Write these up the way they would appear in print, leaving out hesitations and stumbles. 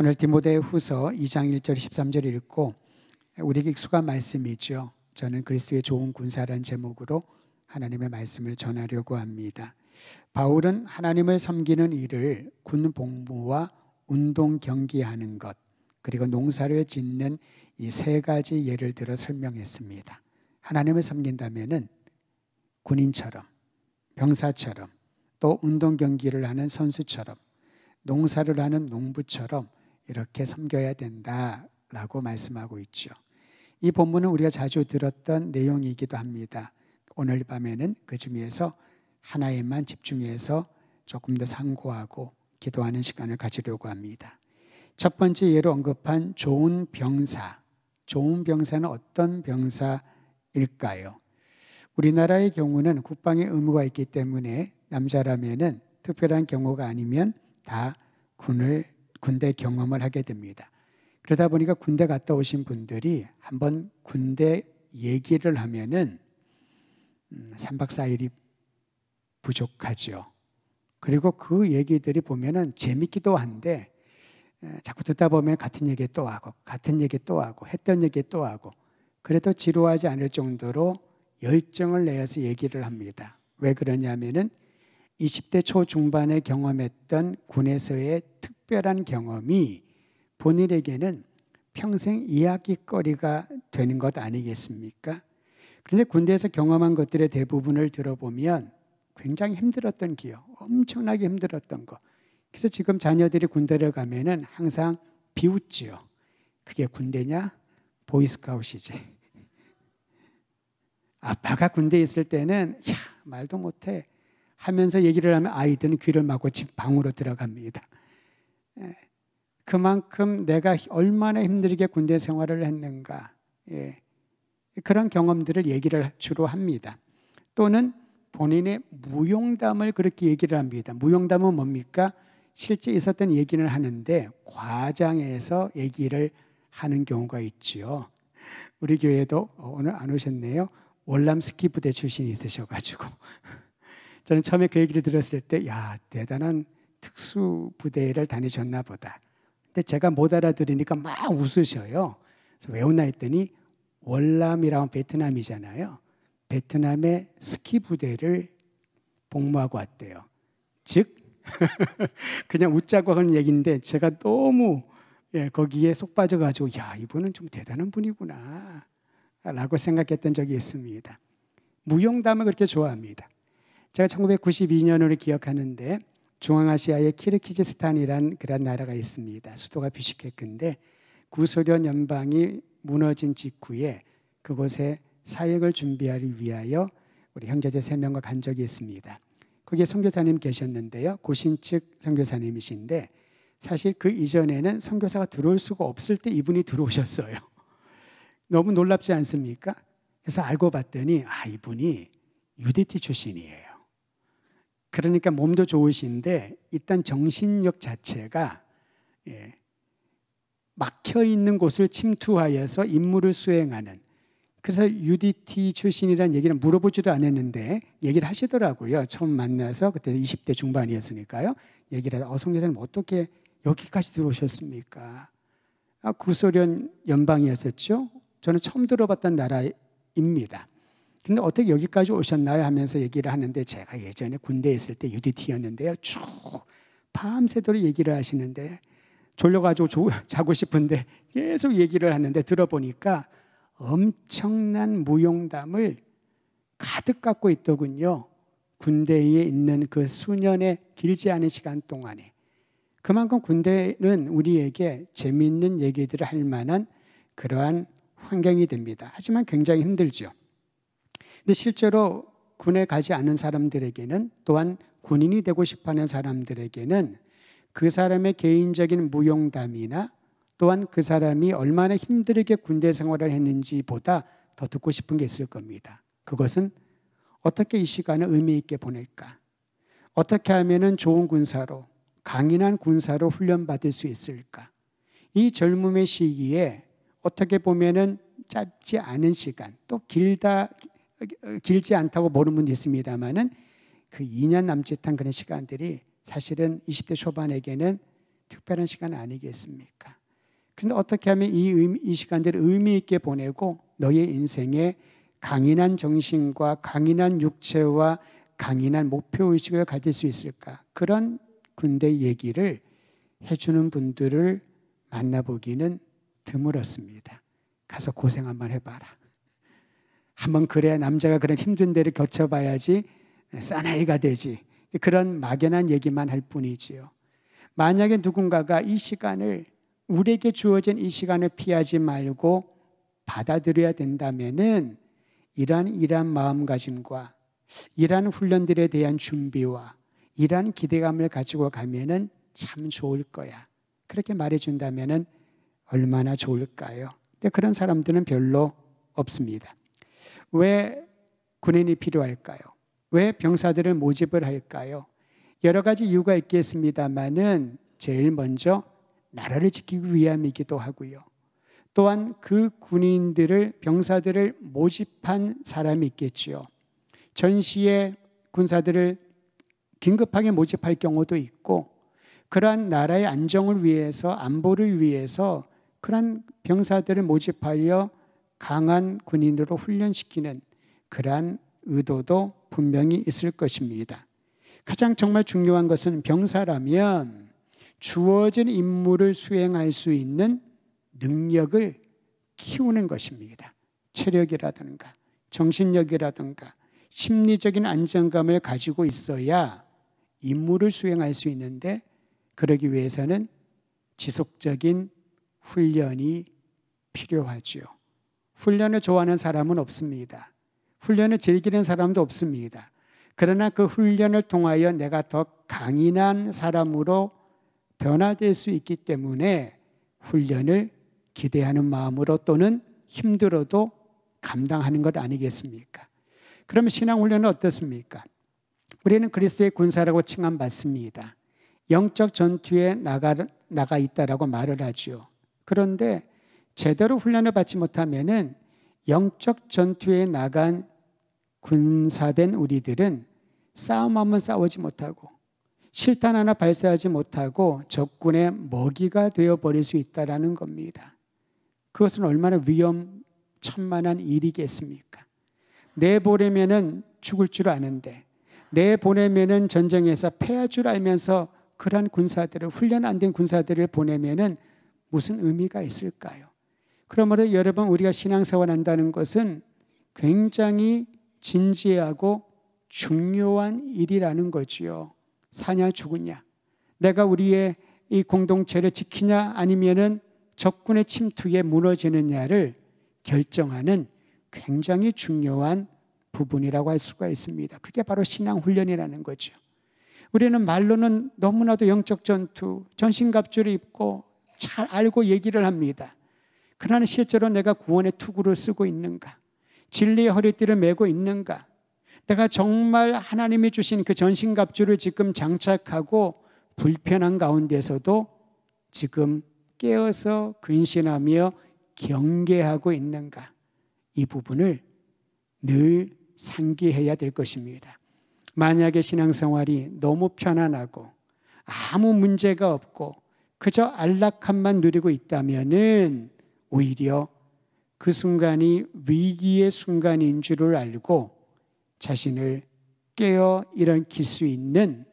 오늘 디모데후서 2장 1절 13절 읽고 우리에게 익숙한 말씀이죠. 저는 그리스도의 좋은 군사라는 제목으로 하나님의 말씀을 전하려고 합니다. 바울은 하나님을 섬기는 일을 군 복무와 운동 경기하는 것 그리고 농사를 짓는 이 세 가지 예를 들어 설명했습니다. 하나님을 섬긴다면은 군인처럼, 병사처럼, 또 운동 경기를 하는 선수처럼, 농사를 하는 농부처럼 이렇게 섬겨야 된다라고 말씀하고 있죠. 이 본문은 우리가 자주 들었던 내용이기도 합니다. 오늘 밤에는 그 중에서 하나에만 집중해서 조금 더 상고하고 기도하는 시간을 가지려고 합니다. 첫 번째 예로 언급한 좋은 병사. 좋은 병사는 어떤 병사일까요? 우리나라의 경우는 국방의 의무가 있기 때문에 남자라면은 특별한 경우가 아니면 다 군대 경험을 하게 됩니다. 그러다 보니까 군대 갔다 오신 분들이 한번 군대 얘기를 하면은 3박 4일이 부족하죠. 그리고 그 얘기들이 보면은 재밌기도 한데 자꾸 듣다 보면 같은 얘기 또 하고 같은 얘기 또 하고 했던 얘기 또 하고 그래도 지루하지 않을 정도로 열정을 내어서 얘기를 합니다. 왜 그러냐면은 20대 초중반에 경험했던 군에서의 특별한 경험이 본인에게는 평생 이야기거리가 되는 것 아니겠습니까? 그런데 군대에서 경험한 것들의 대부분을 들어보면 굉장히 힘들었던 기억, 엄청나게 힘들었던 거. 그래서 지금 자녀들이 군대를 가면은 항상 비웃지요. 그게 군대냐? 보이스카웃이지. 아빠가 군대에 있을 때는 야, 말도 못해 하면서 얘기를 하면 아이들은 귀를 막고 집 방으로 들어갑니다. 그만큼 내가 얼마나 힘들게 군대 생활을 했는가. 그런 경험들을 얘기를 주로 합니다. 또는 본인의 무용담을 그렇게 얘기를 합니다. 무용담은 뭡니까? 실제 있었던 얘기는 하는데 과장해서 얘기를 하는 경우가 있죠. 우리 교회도 오늘 안 오셨네요. 월남 스키 부대 출신이 있으셔가지고 저는 처음에 그 얘기를 들었을 때 야, 대단한 특수 부대를 다니셨나 보다. 근데 제가 못 알아들으니까 막 웃으셔요. 그래서 왜 웃나 했더니 월남이라고 베트남이잖아요. 베트남의 스키 부대를 복무하고 왔대요. 즉 그냥 웃자고 하는 얘기인데 제가 너무 거기에 속 빠져가지고 야, 이분은 좀 대단한 분이구나 라고 생각했던 적이 있습니다. 무용담을 그렇게 좋아합니다. 제가 1992년으로 기억하는데 중앙아시아의 키르기즈스탄이란 그런 나라가 있습니다. 수도가 비슈케크인데 구소련 연방이 무너진 직후에 그곳에 사역을 준비하기 위하여 우리 형제들 3명과 간 적이 있습니다. 거기에 선교사님 계셨는데요. 고신측 선교사님이신데 사실 그 이전에는 선교사가 들어올 수가 없을 때 이분이 들어오셨어요. 너무 놀랍지 않습니까? 그래서 알고 봤더니 이분이 UDT 출신이에요. 그러니까 몸도 좋으신데 일단 정신력 자체가 막혀있는 곳을 침투하여서 임무를 수행하는, 그래서 UDT 출신이라는 얘기를 물어보지도 않았는데 얘기를 하시더라고요. 처음 만나서 그때 20대 중반이었으니까요. 얘기를 해서 선교사님 어떻게 여기까지 들어오셨습니까? 구소련 연방이었었죠. 저는 처음 들어봤던 나라입니다. 근데 어떻게 여기까지 오셨나요? 하면서 얘기를 하는데 제가 예전에 군대에 있을 때 UDT였는데요. 쭉 밤새도록 얘기를 하시는데 졸려가지고 자고 싶은데 계속 얘기를 하는데 들어보니까 엄청난 무용담을 가득 갖고 있더군요. 군대에 있는 그 수년의 길지 않은 시간 동안에. 그만큼 군대는 우리에게 재미있는 얘기들을 할 만한 그러한 환경이 됩니다. 하지만 굉장히 힘들죠. 근데 실제로 군에 가지 않은 사람들에게는, 또한 군인이 되고 싶어하는 사람들에게는 그 사람의 개인적인 무용담이나 또한 그 사람이 얼마나 힘들게 군대 생활을 했는지 보다 더 듣고 싶은 게 있을 겁니다. 그것은 어떻게 이 시간을 의미 있게 보낼까? 어떻게 하면 좋은 군사로, 강인한 군사로 훈련받을 수 있을까? 이 젊음의 시기에 어떻게 보면은 짧지 않은 시간, 또 길지 않다고 보는 분도 있습니다만은 그 2년 남짓한 그런 시간들이 사실은 20대 초반에게는 특별한 시간 아니겠습니까? 그런데 어떻게 하면 이 시간들을 의미 있게 보내고 너의 인생에 강인한 정신과 강인한 육체와 강인한 목표의식을 가질 수 있을까? 그런 군대 얘기를 해주는 분들을 만나보기는 드물었습니다. 가서 고생 한번 해봐라. 한번 그래야 남자가 그런 힘든 데를 거쳐봐야지 사나이가 되지. 그런 막연한 얘기만 할 뿐이지요. 만약에 누군가가 이 시간을, 우리에게 주어진 이 시간을 피하지 말고 받아들여야 된다면은 이러한 마음가짐과 이러한 훈련들에 대한 준비와 이러한 기대감을 가지고 가면은 참 좋을 거야. 그렇게 말해준다면은 얼마나 좋을까요? 근데 그런 사람들은 별로 없습니다. 왜 군인이 필요할까요? 왜 병사들을 모집을 할까요? 여러 가지 이유가 있겠습니다만은 제일 먼저 나라를 지키기 위함이기도 하고요. 또한 그 군인들을, 병사들을 모집한 사람이 있겠지요. 전시에 군사들을 긴급하게 모집할 경우도 있고, 그러한 나라의 안정을 위해서, 안보를 위해서 그러한 병사들을 모집하여 강한 군인으로 훈련시키는 그러한 의도도 분명히 있을 것입니다. 가장 정말 중요한 것은 병사라면 주어진 임무를 수행할 수 있는 능력을 키우는 것입니다. 체력이라든가 정신력이라든가 심리적인 안정감을 가지고 있어야 임무를 수행할 수 있는데, 그러기 위해서는 지속적인 훈련이 필요하죠. 훈련을 좋아하는 사람은 없습니다. 훈련을 즐기는 사람도 없습니다. 그러나 그 훈련을 통하여 내가 더 강인한 사람으로 변화될 수 있기 때문에 훈련을 기대하는 마음으로, 또는 힘들어도 감당하는 것 아니겠습니까? 그러면 신앙훈련은 어떻습니까? 우리는 그리스도의 군사라고 칭함받습니다. 영적 전투에 나가 있다라고 말을 하죠. 그런데 제대로 훈련을 받지 못하면은 영적 전투에 나간 군사된 우리들은 싸움 한번 싸우지 못하고 실탄 하나 발사하지 못하고 적군의 먹이가 되어버릴 수 있다는 겁니다. 그것은 얼마나 위험천만한 일이겠습니까? 내보내면은 죽을 줄 아는데, 내보내면은 전쟁에서 패할 줄 알면서 그러한 군사들을, 훈련 안 된 군사들을 보내면은 무슨 의미가 있을까요? 그러므로 여러분, 우리가 신앙생활 한다는 것은 굉장히 진지하고 중요한 일이라는 거지요. 사냐 죽으냐, 내가 우리의 이 공동체를 지키냐 아니면은 적군의 침투에 무너지느냐를 결정하는 굉장히 중요한 부분이라고 할 수가 있습니다. 그게 바로 신앙훈련이라는 거죠. 우리는 말로는 너무나도 영적 전투, 전신갑주를 입고 잘 알고 얘기를 합니다. 그러나 실제로 내가 구원의 투구를 쓰고 있는가? 진리의 허리띠를 메고 있는가? 내가 정말 하나님이 주신 그 전신갑주를 지금 장착하고 불편한 가운데서도 지금 깨어서 근신하며 경계하고 있는가? 이 부분을 늘 상기해야 될 것입니다. 만약에 신앙생활이 너무 편안하고 아무 문제가 없고 그저 안락함만 누리고 있다면은 오히려 그 순간이 위기의 순간인 줄을 알고 자신을 깨어 일으킬 수 있는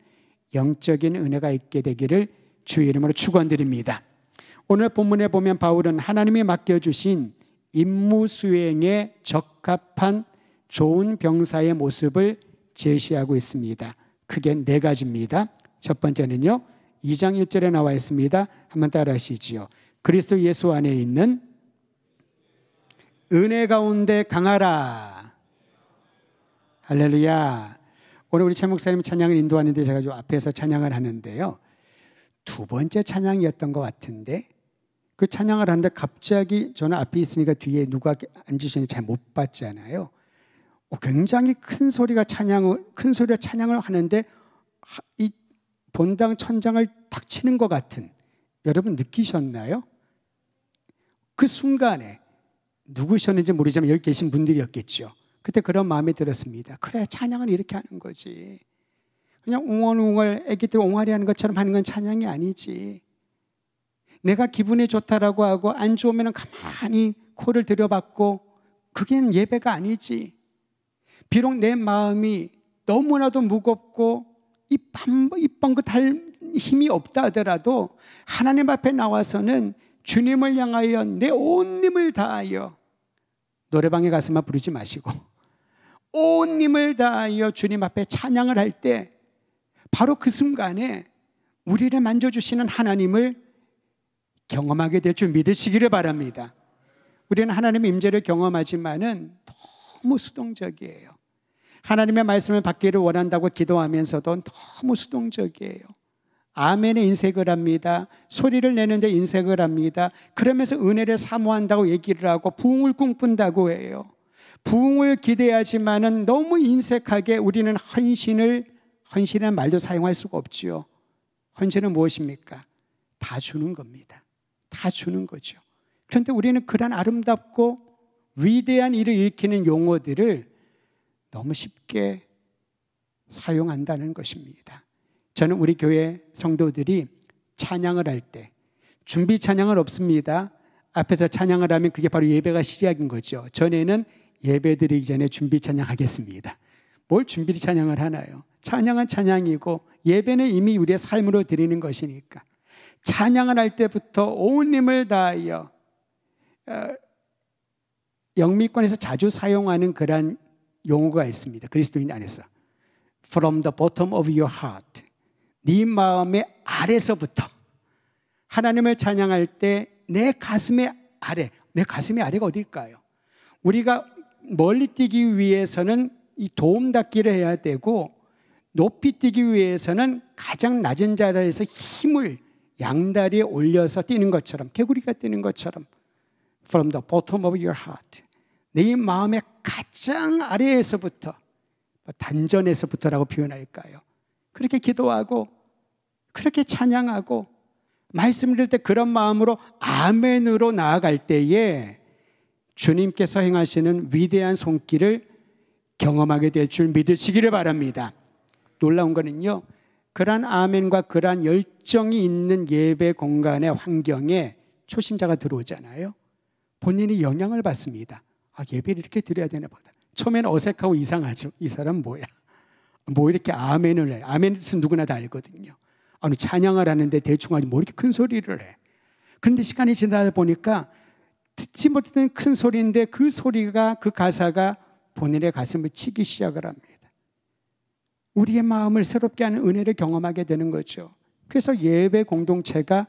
영적인 은혜가 있게 되기를 주의 이름으로 축원드립니다. 오늘 본문에 보면 바울은 하나님이 맡겨주신 임무 수행에 적합한 좋은 병사의 모습을 제시하고 있습니다. 크게 4가지입니다. 첫 번째는요, 2장 1절에 나와 있습니다. 한번 따라 하시지요. 그리스도 예수 안에 있는 은혜 가운데 강하라. 할렐루야. 오늘 우리 최 목사님 찬양을 인도하는데 제가 좀 앞에서 찬양을 하는데요, 2번째 찬양이었던 것 같은데, 그 찬양을 하는데 갑자기 저는 앞에 있으니까 뒤에 누가 앉으셨는지 잘 못 봤잖아요. 굉장히 큰 소리로 찬양을 하는데 이 본당 천장을 탁 치는 것 같은, 여러분 느끼셨나요? 그 순간에 누구셨는지 모르지만 여기 계신 분들이었겠죠. 그때 그런 마음이 들었습니다. 그래, 찬양을 이렇게 하는 거지. 그냥 웅얼웅얼 애기들 옹알이 하는 것처럼 하는 건 찬양이 아니지. 내가 기분이 좋다라고 하고 안 좋으면 가만히 코를 들여받고 그게 예배가 아니지. 비록 내 마음이 너무나도 무겁고 입 뻥긋할 힘이 없다 하더라도 하나님 앞에 나와서는 주님을 향하여 내 온 힘을 다하여, 노래방에 가서만 부르지 마시고 온 힘을 다하여 주님 앞에 찬양을 할 때 바로 그 순간에 우리를 만져주시는 하나님을 경험하게 될 줄 믿으시기를 바랍니다. 우리는 하나님의 임재를 경험하지만은 너무 수동적이에요. 하나님의 말씀을 받기를 원한다고 기도하면서도 너무 수동적이에요. 아멘에 인색을 합니다. 소리를 내는데 인색을 합니다. 그러면서 은혜를 사모한다고 얘기를 하고 부흥을 꿈꾼다고 해요. 부흥을 기대하지만은 너무 인색하게 우리는 헌신이라는 말도 사용할 수가 없지요. 헌신은 무엇입니까? 다 주는 겁니다. 다 주는 거죠. 그런데 우리는 그런 아름답고 위대한 일을 일으키는 용어들을 너무 쉽게 사용한다는 것입니다. 저는 우리 교회 성도들이 찬양을 할 때 준비 찬양은 없습니다. 앞에서 찬양을 하면 그게 바로 예배가 시작인 거죠. 전에는 예배 드리기 전에 준비 찬양하겠습니다. 뭘 준비 찬양을 하나요? 찬양은 찬양이고 예배는 이미 우리의 삶으로 드리는 것이니까 찬양을 할 때부터 온 힘을 다하여, 영미권에서 자주 사용하는 그런 용어가 있습니다. 그리스도인 안에서 From the bottom of your heart, 네 마음의 아래서부터 하나님을 찬양할 때 내 가슴의 아래, 내 가슴의 아래가 어딜까요? 우리가 멀리 뛰기 위해서는 이 도움 닫기를 해야 되고 높이 뛰기 위해서는 가장 낮은 자리에서 힘을 양다리에 올려서 뛰는 것처럼, 개구리가 뛰는 것처럼 From the bottom of your heart, 내 마음의 가장 아래에서부터, 단전에서부터라고 표현할까요? 그렇게 기도하고 그렇게 찬양하고 말씀 드릴 때 그런 마음으로 아멘으로 나아갈 때에 주님께서 행하시는 위대한 손길을 경험하게 될 줄 믿으시기를 바랍니다. 놀라운 거는요, 그러한 아멘과 그러한 열정이 있는 예배 공간의 환경에 초신자가 들어오잖아요. 본인이 영향을 받습니다. 아, 예배를 이렇게 드려야 되나 보다. 처음에는 어색하고 이상하죠. 이 사람 뭐야? 뭐 이렇게 아멘을 해. 아멘은 누구나 다 알거든요. 아니, 찬양을 하는데 대충 하지 뭐 이렇게 큰 소리를 해. 그런데 시간이 지나다 보니까 듣지 못했던 큰 소리인데 그 소리가, 그 가사가 본인의 가슴을 치기 시작을 합니다. 우리의 마음을 새롭게 하는 은혜를 경험하게 되는 거죠. 그래서 예배 공동체가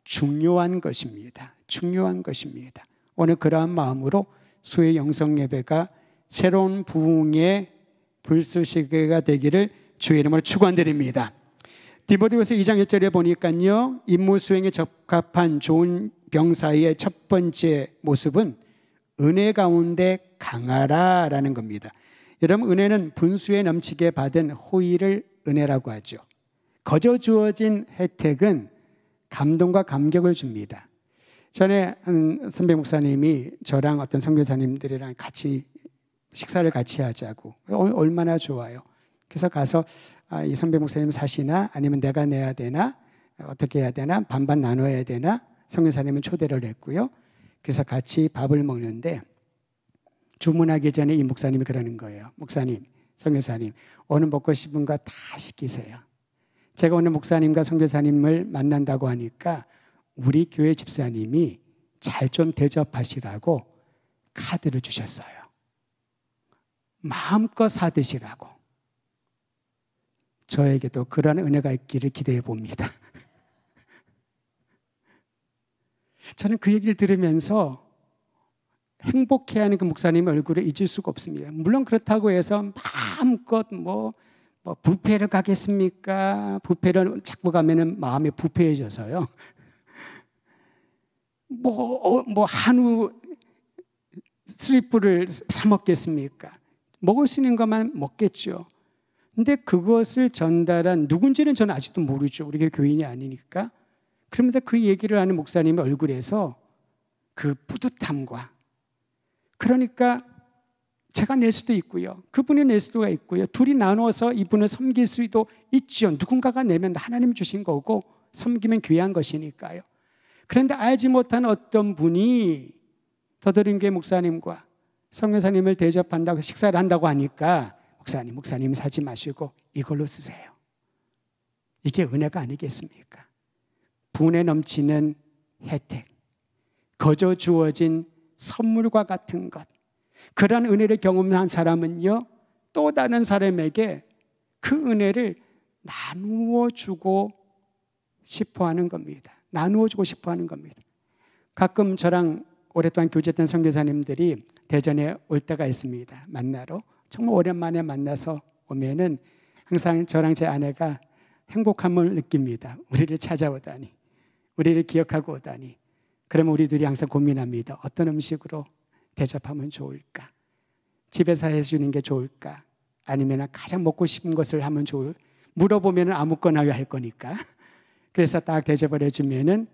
중요한 것입니다. 중요한 것입니다. 오늘 그러한 마음으로 수요 영성 예배가 새로운 부흥의 불쏘시개가 되기를 주의 이름으로 축원드립니다. 디모데후서 2장 1절에 보니까요, 임무 수행에 적합한 좋은 병사의 첫 번째 모습은 은혜 가운데 강하라라는 겁니다. 여러분, 은혜는 분수에 넘치게 받은 호의를 은혜라고 하죠. 거저 주어진 혜택은 감동과 감격을 줍니다. 전에 한 선배 목사님이 저랑 어떤 선교사님들이랑 같이 식사를 같이 하자고, 얼마나 좋아요. 그래서 가서 이 선배 목사님 사시나 아니면 내가 내야 되나, 어떻게 해야 되나, 반반 나눠야 되나, 선교사님은 초대를 했고요. 그래서 같이 밥을 먹는데 주문하기 전에 이 목사님이 그러는 거예요. 목사님, 선교사님, 오늘 먹고 싶은 거 다 시키세요. 제가 오늘 목사님과 선교사님을 만난다고 하니까 우리 교회 집사님이 잘 좀 대접하시라고 카드를 주셨어요. 마음껏 사드시라고. 저에게도 그러한 은혜가 있기를 기대해 봅니다. 저는 그 얘기를 들으면서 행복해하는 그 목사님의 얼굴을 잊을 수가 없습니다. 물론 그렇다고 해서 마음껏 뭐 뷔페를 가겠습니까? 뷔페를 자꾸 가면은 마음이 부패해져서요. 뭐 한우 스리프를 사 먹겠습니까? 먹을 수 있는 것만 먹겠죠. 근데 그것을 전달한 누군지는 저는 아직도 모르죠. 우리가 교인이 아니니까. 그러면서 그 얘기를 하는 목사님의 얼굴에서 그 뿌듯함과, 그러니까 제가 낼 수도 있고요, 그분이 낼 수도 있고요, 둘이 나눠서 이분을 섬길 수도 있죠. 누군가가 내면 하나님 주신 거고 섬기면 귀한 것이니까요. 그런데 알지 못한 어떤 분이 더드림교회 목사님과 성교사님을 대접한다고 식사를 한다고 하니까 목사님 사지 마시고 이걸로 쓰세요. 이게 은혜가 아니겠습니까? 분에 넘치는 혜택, 거저 주어진 선물과 같은 것. 그러한 은혜를 경험한 사람은요, 또 다른 사람에게 그 은혜를 나누어 주고 싶어 하는 겁니다. 나누어 주고 싶어 하는 겁니다. 가끔 저랑 오랫동안 교제했던 선교사님들이 대전에 올 때가 있습니다. 만나러. 정말 오랜만에 만나서 오면은 항상 저랑 제 아내가 행복함을 느낍니다. 우리를 찾아오다니, 우리를 기억하고 오다니. 그러면 우리들이 항상 고민합니다. 어떤 음식으로 대접하면 좋을까? 집에서 해주는 게 좋을까? 아니면 가장 먹고 싶은 것을 하면 좋을? 물어보면 아무거나 할 거니까. 그래서 딱 대접을 해주면은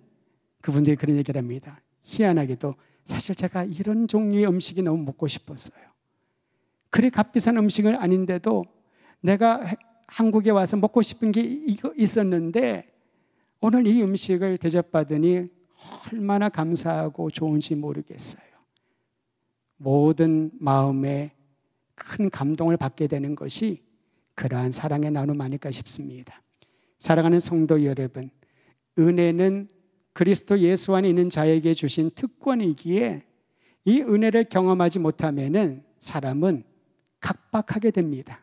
그분들이 그런 얘기를 합니다. 희한하게도 사실 제가 이런 종류의 음식이 너무 먹고 싶었어요. 그리 값비싼 음식은 아닌데도 내가 한국에 와서 먹고 싶은 게 있었는데 오늘 이 음식을 대접받으니 얼마나 감사하고 좋은지 모르겠어요. 모든 마음에 큰 감동을 받게 되는 것이 그러한 사랑의 나눔 아닐까 싶습니다. 사랑하는 성도 여러분, 은혜는 그리스도 예수 안에 있는 자에게 주신 특권이기에 이 은혜를 경험하지 못하면은 사람은 각박하게 됩니다.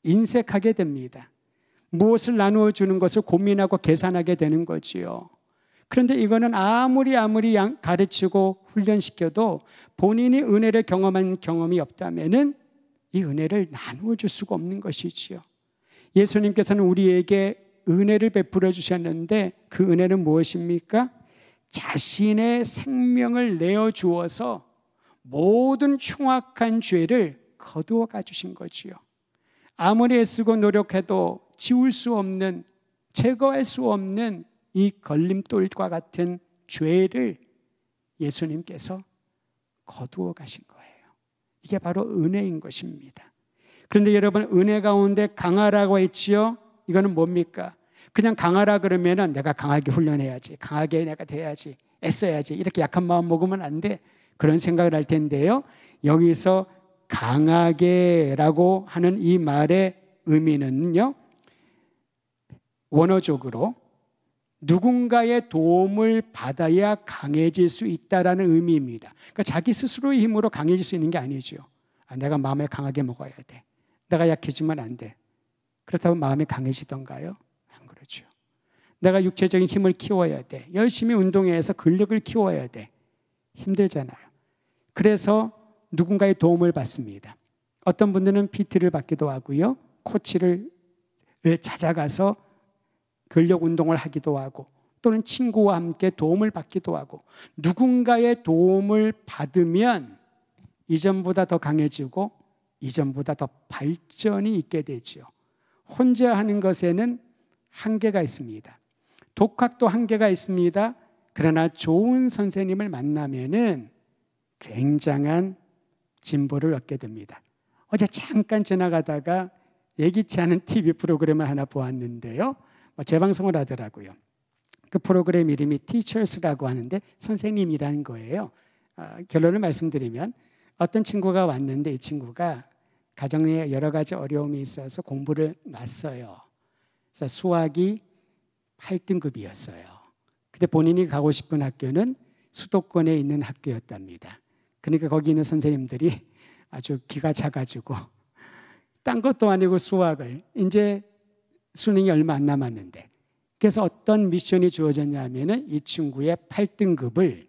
인색하게 됩니다. 무엇을 나누어 주는 것을 고민하고 계산하게 되는 거지요. 그런데 이거는 아무리 가르치고 훈련시켜도 본인이 은혜를 경험한 경험이 없다면은 이 은혜를 나누어 줄 수가 없는 것이지요. 예수님께서는 우리에게 은혜를 베풀어 주셨는데 그 은혜는 무엇입니까? 자신의 생명을 내어 주어서 모든 흉악한 죄를 거두어 가주신 거지요. 아무리 애쓰고 노력해도 지울 수 없는, 제거할 수 없는 이 걸림돌과 같은 죄를 예수님께서 거두어 가신 거예요. 이게 바로 은혜인 것입니다. 그런데 여러분, 은혜 가운데 강하라고 했지요. 이거는 뭡니까? 그냥 강하라 그러면은 내가 강하게 훈련해야지, 강하게 내가 돼야지, 애써야지, 이렇게 약한 마음 먹으면 안 돼, 그런 생각을 할 텐데요. 여기서 강하게라고 하는 이 말의 의미는요, 원어적으로 누군가의 도움을 받아야 강해질 수 있다라는 의미입니다. 그러니까 자기 스스로의 힘으로 강해질 수 있는 게 아니죠. 내가 마음을 강하게 먹어야 돼, 내가 약해지면 안 돼. 그렇다고 마음이 강해지던가요? 안 그렇죠. 내가 육체적인 힘을 키워야 돼, 열심히 운동해서 근력을 키워야 돼. 힘들잖아요. 그래서 누군가의 도움을 받습니다. 어떤 분들은 PT를 받기도 하고요, 코치를 찾아가서 근력 운동을 하기도 하고, 또는 친구와 함께 도움을 받기도 하고, 누군가의 도움을 받으면 이전보다 더 강해지고 이전보다 더 발전이 있게 되죠. 혼자 하는 것에는 한계가 있습니다. 독학도 한계가 있습니다. 그러나 좋은 선생님을 만나면은 굉장한 진보를 얻게 됩니다. 어제 잠깐 지나가다가 예기치 않은 TV 프로그램을 하나 보았는데요, 재방송을 하더라고요. 그 프로그램 이름이 Teachers라고 하는데 선생님이라는 거예요. 결론을 말씀드리면 어떤 친구가 왔는데 이 친구가 가정에 여러 가지 어려움이 있어서 공부를 놨어요. 그래서 수학이 8등급이었어요. 근데 본인이 가고 싶은 학교는 수도권에 있는 학교였답니다. 그러니까 거기 있는 선생님들이 아주 기가 차가지고 딴 것도 아니고 수학을, 이제 수능이 얼마 안 남았는데, 그래서 어떤 미션이 주어졌냐면은 이 친구의 8등급을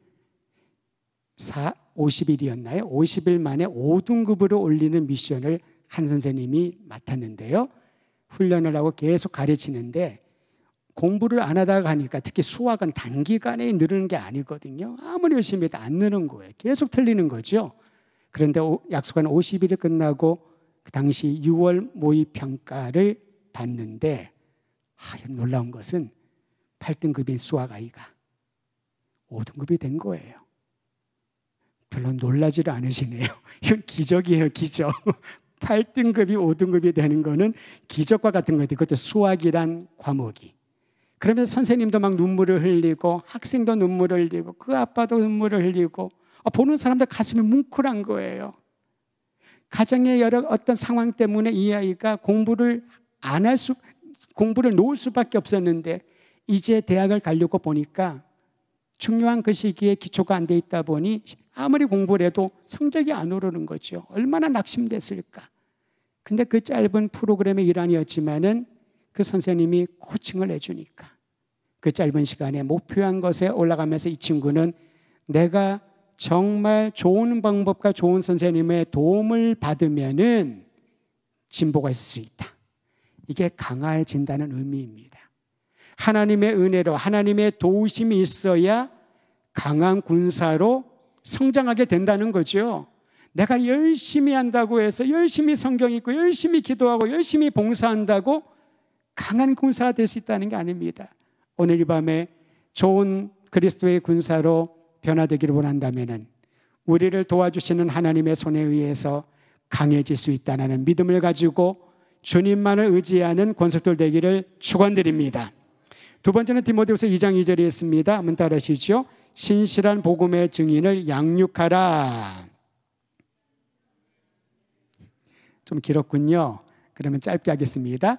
50일이었나요? 50일 만에 5등급으로 올리는 미션을 한 선생님이 맡았는데요. 훈련을 하고 계속 가르치는데 공부를 안 하다가 하니까, 특히 수학은 단기간에 늘는 게 아니거든요. 아무리 열심히 해도 안 느는 거예요. 계속 틀리는 거죠. 그런데 약속한 50일이 끝나고 그 당시 6월 모의평가를 봤는데 놀라운 것은 8등급인 수학 아이가 5등급이 된 거예요. 별로 놀라지를 않으시네요. 이건 기적이에요, 기적. 8등급이 5등급이 되는 거는 기적과 같은 거예요. 그것도 수학이란 과목이. 그러면서 선생님도 막 눈물을 흘리고 학생도 눈물을 흘리고 그 아빠도 눈물을 흘리고 보는 사람들 가슴이 뭉클한 거예요. 가정의 여러 어떤 상황 때문에 이 아이가 공부를 놓을 수밖에 없었는데 이제 대학을 가려고 보니까 중요한 그 시기에 기초가 안 돼 있다 보니 아무리 공부를 해도 성적이 안 오르는 거죠. 얼마나 낙심됐을까. 근데 그 짧은 프로그램의 일환이었지만은 그 선생님이 코칭을 해주니까 그 짧은 시간에 목표한 것에 올라가면서 이 친구는 내가 정말 좋은 방법과 좋은 선생님의 도움을 받으면은 진보가 있을 수 있다. 이게 강화해진다는 의미입니다. 하나님의 은혜로 하나님의 도우심이 있어야 강한 군사로 성장하게 된다는 거죠. 내가 열심히 한다고 해서 열심히 성경 읽고 열심히 기도하고 열심히 봉사한다고 강한 군사가 될 수 있다는 게 아닙니다. 오늘 이 밤에 좋은 그리스도의 군사로 변화되기를 원한다면 우리를 도와주시는 하나님의 손에 의해서 강해질 수 있다는 믿음을 가지고 주님만을 의지하는 권속들 되기를 축원드립니다. 두 번째는 디모데후서 2장 2절에 있습니다. 한번 따라하시죠. 신실한 복음의 증인을 양육하라. 좀 길었군요. 그러면 짧게 하겠습니다.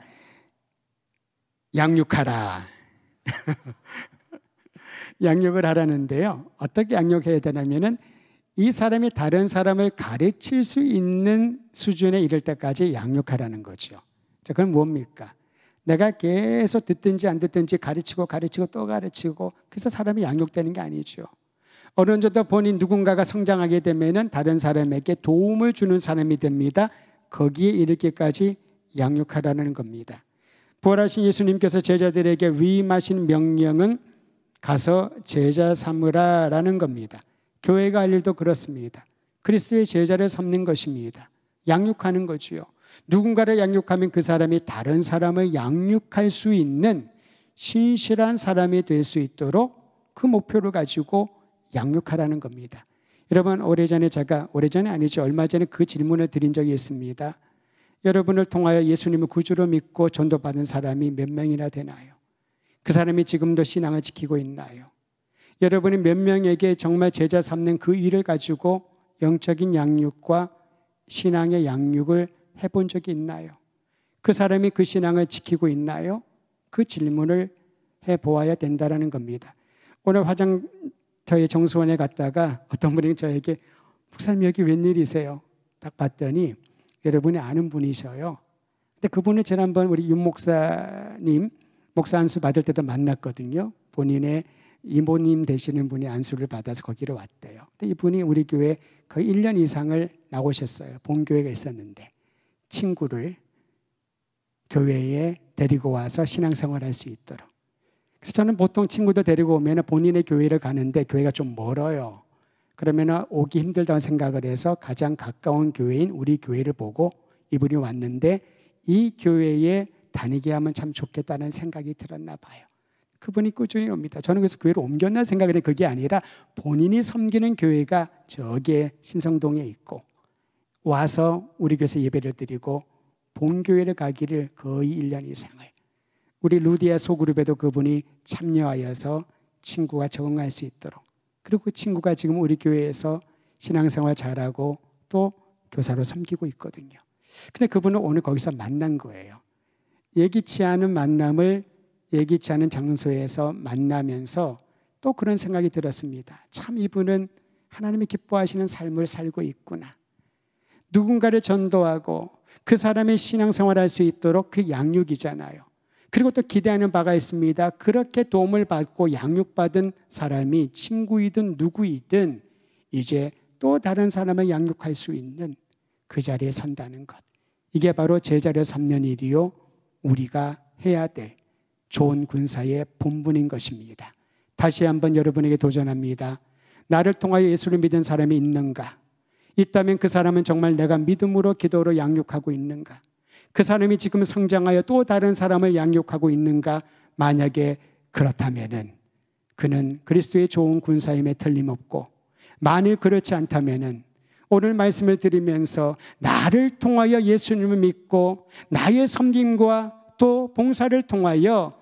양육하라. 양육을 하라는데요. 어떻게 양육해야 되냐면은 이 사람이 다른 사람을 가르칠 수 있는 수준에 이를 때까지 양육하라는 거죠. 자, 그건 뭡니까? 내가 계속 듣든지 안 듣든지 가르치고 또 가르치고 그래서 사람이 양육되는 게 아니죠. 어느 정도 본인 누군가가 성장하게 되면은 다른 사람에게 도움을 주는 사람이 됩니다. 거기에 이르기까지 양육하라는 겁니다. 부활하신 예수님께서 제자들에게 위임하신 명령은 가서 제자 삼으라라는 겁니다. 교회가 할 일도 그렇습니다. 그리스도의 제자를 삼는 것입니다. 양육하는 거지요. 누군가를 양육하면 그 사람이 다른 사람을 양육할 수 있는 신실한 사람이 될 수 있도록 그 목표를 가지고 양육하라는 겁니다. 여러분, 오래전에 아니죠. 얼마 전에 그 질문을 드린 적이 있습니다. 여러분을 통하여 예수님을 구주로 믿고 전도받은 사람이 몇 명이나 되나요? 그 사람이 지금도 신앙을 지키고 있나요? 여러분이 몇 명에게 정말 제자 삼는 그 일을 가지고 영적인 양육과 신앙의 양육을 해본 적이 있나요? 그 사람이 그 신앙을 지키고 있나요? 그 질문을 해보아야 된다는 겁니다. 오늘 화장터의 정수원에 갔다가 어떤 분이 저에게 목사님 여기 웬일이세요? 딱 봤더니 여러분이 아는 분이셔요. 근데 그분을 지난번 우리 윤 목사님 목사 안수 받을 때도 만났거든요. 본인의 이모님 되시는 분이 안수를 받아서 거기로 왔대요. 근데 이분이 우리 교회 거의 1년 이상을 나오셨어요. 본교회가 있었는데 친구를 교회에 데리고 와서 신앙생활할 수 있도록. 그래서 저는 보통 친구도 데리고 오면 본인의 교회를 가는데 교회가 좀 멀어요. 그러면 오기 힘들다고 생각을 해서 가장 가까운 교회인 우리 교회를 보고 이분이 왔는데 이 교회에 다니게 하면 참 좋겠다는 생각이 들었나 봐요. 그분이 꾸준히 옵니다. 저는 그래서 교회를 옮겼나 생각을 했는데 그게 아니라 본인이 섬기는 교회가 저기에 신성동에 있고 와서 우리 교회에서 예배를 드리고 본교회를 가기를 거의 1년 이상을. 우리 루디아 소그룹에도 그분이 참여하여서 친구가 적응할 수 있도록. 그리고 그 친구가 지금 우리 교회에서 신앙생활 잘하고 또 교사로 섬기고 있거든요. 근데 그분은 오늘 거기서 만난 거예요. 예기치 않은 만남을 예기치 않은 장소에서 만나면서 또 그런 생각이 들었습니다. 참 이분은 하나님이 기뻐하시는 삶을 살고 있구나. 누군가를 전도하고 그 사람의 신앙생활할 수 있도록 그 양육이잖아요. 그리고 또 기대하는 바가 있습니다. 그렇게 도움을 받고 양육받은 사람이 친구이든 누구이든 이제 또 다른 사람을 양육할 수 있는 그 자리에 선다는 것. 이게 바로 제자를 삼는 일이요 우리가 해야 될 좋은 군사의 본분인 것입니다. 다시 한번 여러분에게 도전합니다. 나를 통하여 예수를 믿은 사람이 있는가? 있다면 그 사람은 정말 내가 믿음으로 기도로 양육하고 있는가? 그 사람이 지금 성장하여 또 다른 사람을 양육하고 있는가? 만약에 그렇다면은 그는 그리스도의 좋은 군사임에 틀림없고, 만일 그렇지 않다면은 오늘 말씀을 드리면서 나를 통하여 예수님을 믿고 나의 섬김과 또 봉사를 통하여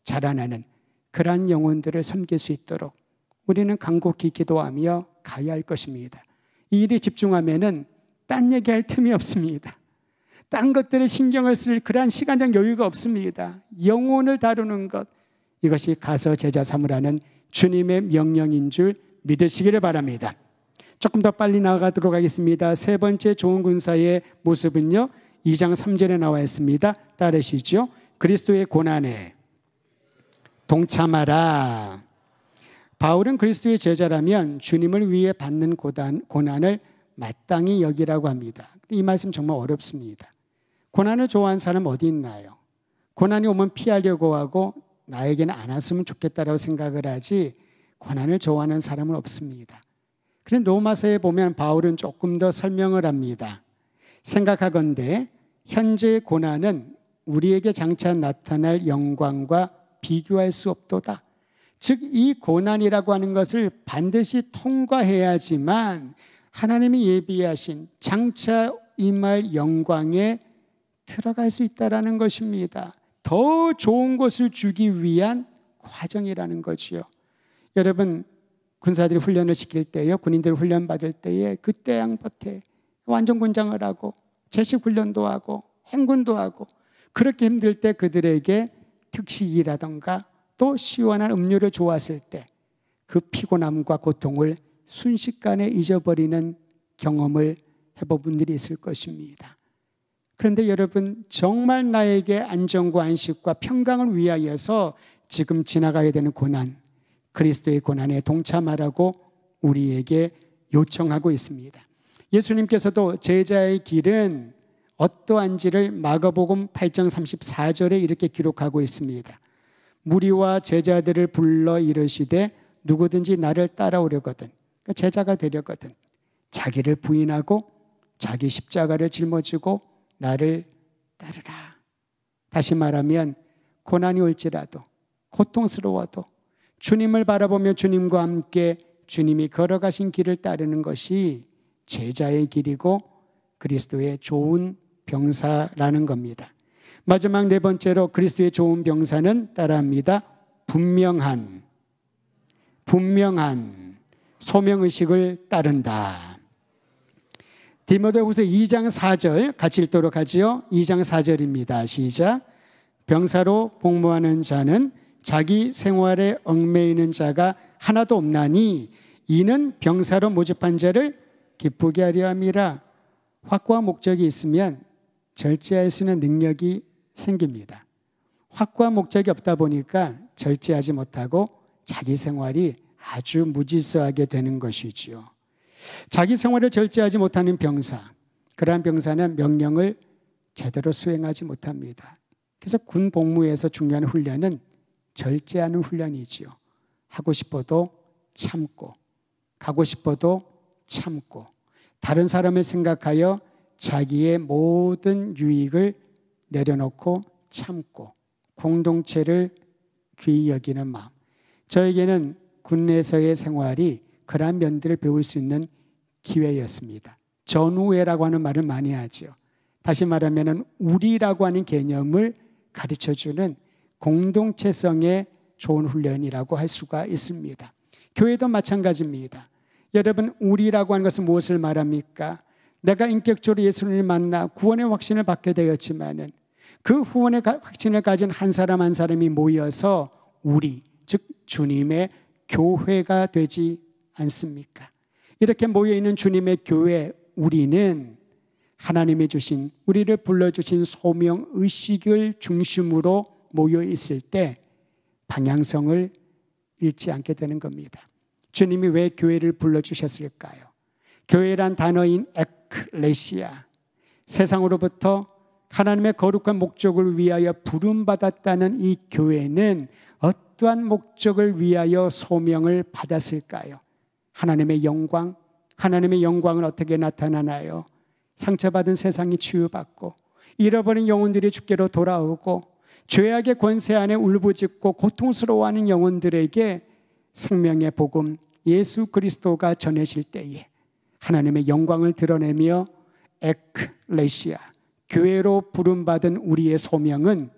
자라나는 그러한 영혼들을 섬길 수 있도록 우리는 간곡히 기도하며 가야 할 것입니다. 이 일에 집중하면은 딴 얘기할 틈이 없습니다. 딴 것들에 신경을 쓸 그러한 시간적 여유가 없습니다. 영혼을 다루는 것, 이것이 가서 제자 삼으라는 주님의 명령인 줄 믿으시기를 바랍니다. 조금 더 빨리 나가도록 하겠습니다. 세 번째 좋은 군사의 모습은요, 2장 3절에 나와 있습니다. 따르시죠. 그리스도의 고난에 동참하라. 바울은 그리스도의 제자라면 주님을 위해 받는 고난을 마땅히 여기라고 합니다. 이 말씀 정말 어렵습니다. 고난을 좋아하는 사람 어디 있나요? 고난이 오면 피하려고 하고 나에게는 안 왔으면 좋겠다라고 생각을 하지 고난을 좋아하는 사람은 없습니다. 그런데 로마서에 보면 바울은 조금 더 설명을 합니다. 생각하건대 현재의 고난은 우리에게 장차 나타날 영광과 비교할 수 없도다. 즉 이 고난이라고 하는 것을 반드시 통과해야지만 하나님이 예비하신 장차 임할 영광에 들어갈 수 있다는 것입니다. 더 좋은 것을 주기 위한 과정이라는 거지요. 여러분, 군사들이 훈련을 시킬 때요, 군인들이 훈련 받을 때에 그때 양볕에 완전 군장을 하고 제식 훈련도 하고 행군도 하고 그렇게 힘들 때 그들에게 특식이라던가 또 시원한 음료를 좋았을 때 그 피곤함과 고통을 순식간에 잊어버리는 경험을 해본 분들이 있을 것입니다. 그런데 여러분, 정말 나에게 안정과 안식과 평강을 위하여서 지금 지나가야 되는 고난, 그리스도의 고난에 동참하라고 우리에게 요청하고 있습니다. 예수님께서도 제자의 길은 어떠한지를 마가복음 8장 34절에 이렇게 기록하고 있습니다. 무리와 제자들을 불러 이르시되 누구든지 나를 따라오려거든, 그러니까 제자가 되려거든 자기를 부인하고 자기 십자가를 짊어지고 나를 따르라. 다시 말하면 고난이 올지라도 고통스러워도 주님을 바라보며 주님과 함께 주님이 걸어가신 길을 따르는 것이 제자의 길이고 그리스도의 좋은 병사라는 겁니다. 마지막 네 번째로 그리스도의 좋은 병사는 따라합니다. 분명한 소명의식을 따른다. 디모데후서 2장 4절 같이 읽도록 하지요. 2장 4절입니다. 시작. 병사로 복무하는 자는 자기 생활에 얽매이는 자가 하나도 없나니 이는 병사로 모집한 자를 기쁘게 하려 함이라. 확고한 목적이 있으면 절제할 수 있는 능력이 생깁니다. 확고한 목적이 없다 보니까 절제하지 못하고 자기 생활이 아주 무질서하게 되는 것이지요. 자기 생활을 절제하지 못하는 병사, 그러한 병사는 명령을 제대로 수행하지 못합니다. 그래서 군 복무에서 중요한 훈련은 절제하는 훈련이지요. 하고 싶어도 참고, 가고 싶어도 참고, 다른 사람을 생각하여 자기의 모든 유익을 내려놓고 참고, 공동체를 귀히 여기는 마음. 저에게는 군내에서의 생활이 그러한 면들을 배울 수 있는 기회였습니다. 전우회라고 하는 말을 많이 하죠. 다시 말하면 우리라고 하는 개념을 가르쳐주는 공동체성의 좋은 훈련이라고 할 수가 있습니다. 교회도 마찬가지입니다. 여러분, 우리라고 하는 것은 무엇을 말합니까? 내가 인격적으로 예수님을 만나 구원의 확신을 받게 되었지만은 그 구원의 확신을 가진 한 사람 한 사람이 모여서 우리, 즉 주님의 교회가 되지 않습니까? 이렇게 모여있는 주님의 교회, 우리는 하나님이 주신, 우리를 불러주신 소명의식을 중심으로 모여있을 때 방향성을 잃지 않게 되는 겁니다. 주님이 왜 교회를 불러주셨을까요? 교회란 단어인 에클레시아, 세상으로부터 하나님의 거룩한 목적을 위하여 부름받았다는 이 교회는 어떠한 목적을 위하여 소명을 받았을까요? 하나님의 영광, 하나님의 영광은 어떻게 나타나나요? 상처받은 세상이 치유받고 잃어버린 영혼들이 주께로 돌아오고 죄악의 권세 안에 울부짖고 고통스러워하는 영혼들에게 생명의 복음 예수 그리스도가 전해질 때에 하나님의 영광을 드러내며 에클레시아, 교회로 부름받은 우리의 소명은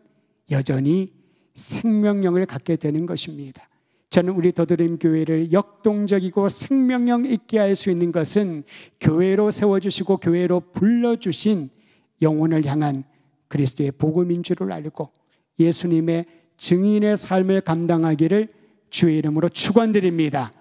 여전히 생명력을 갖게 되는 것입니다. 저는 우리 더드림 교회를 역동적이고 생명력 있게 할 수 있는 것은 교회로 세워주시고 교회로 불러주신 영혼을 향한 그리스도의 복음인 줄을 알고 예수님의 증인의 삶을 감당하기를 주의 이름으로 축원드립니다.